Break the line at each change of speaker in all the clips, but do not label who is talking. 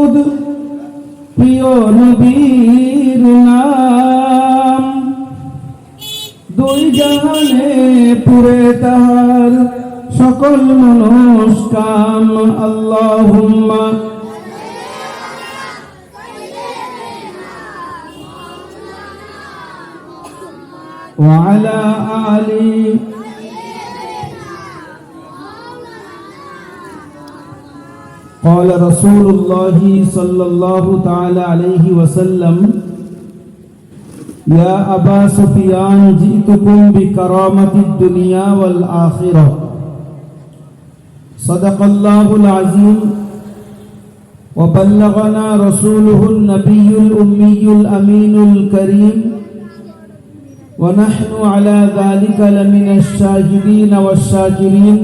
দরুদ প্রিয় নবীর নাম, দুই জাহানে পুরে তাহার সকল মনস্কাম। আল্লাহুম্মা ওয়া আলা আলি قال رسول الله صلى الله تعالى عليه وسلم يا أبا سفيان جئتكم بكرامة الدنيا والآخرة صدق الله العظيم وبلغنا رسوله النبي الأمي الأمين الكريم ونحن على ذلك لمن الشاهدين والشاكرين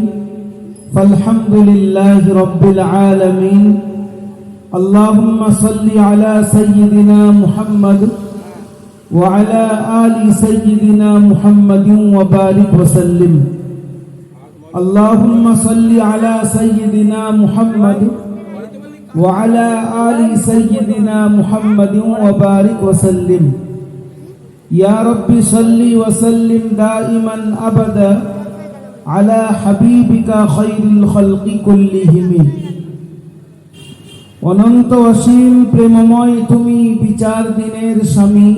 فالحمد لله رب العالمين اللهم صل على سيدنا محمد وعلى آل سيدنا محمد وبارك وسلم اللهم صل على سيدنا محمد وعلى آل سيدنا محمد وبارك وسلم يا رب صل وسلم دائما أبدا على حبيبك خير الخلق كلهم। অনন্ত অসীম প্রেমময় তুমি বিচার দিনের স্বামী,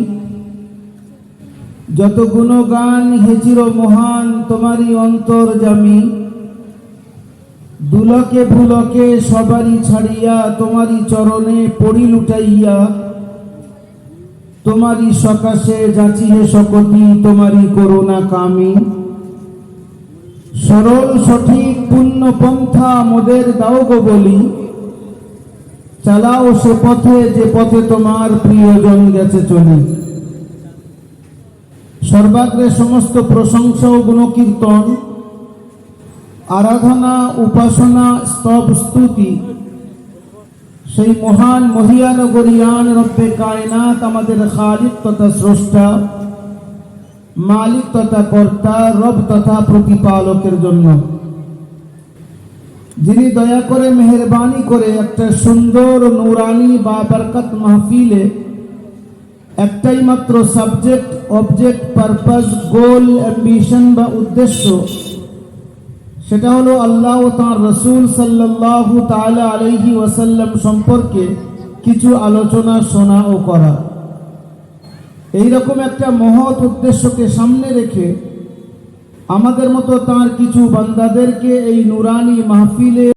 যত গুণগান হেচির মহান তোমারই অন্তর্যামী। দুলকে ভুলকে সবারই ছাড়িয়া তোমারই চরণে পড়ি লুটাইয়া, তোমারই সকাশে যাচিহে সকতি তোমারই করুণা কামী। সরল সঠিক পুণ্য পন্থা মোদের দাও গো বলি, চালাও সে পথে যে পথে তোমার প্রিয়জন গেছে চলি। সর্বাগ্রে সমস্ত প্রশংসা ও গুণকীর্তন, আরাধনা উপাসনা স্তব স্তুতি সেই মহান মহিয়ান গরিয়ান রব্বে কায়নাত, আমাদের খালিক তথা স্রষ্টা, মালিক তথা কর্তা, রব তথা প্রতিপালকের জন্য, যিনি দয়া করে মেহেরবানি করে একটা সুন্দর নুরানি বা বরকত মাহফিলে একটাই মাত্র সাবজেক্ট, অবজেক্ট, পারপাস, গোল, অ্যাম্বিশন বা উদ্দেশ্য, সেটা হলো আল্লাহ ও তাঁর রসুল সাল্লাল্লাহু তাআলা আলাইহি ওয়াসাল্লাম সম্পর্কে কিছু আলোচনা শোনা ও করা। এইরকম একটা মহৎ উদ্দেশ্যকে সামনে রেখে আমাদের মতো তাঁর কিছু বান্দাদেরকে এই নুরানি মাহফিলে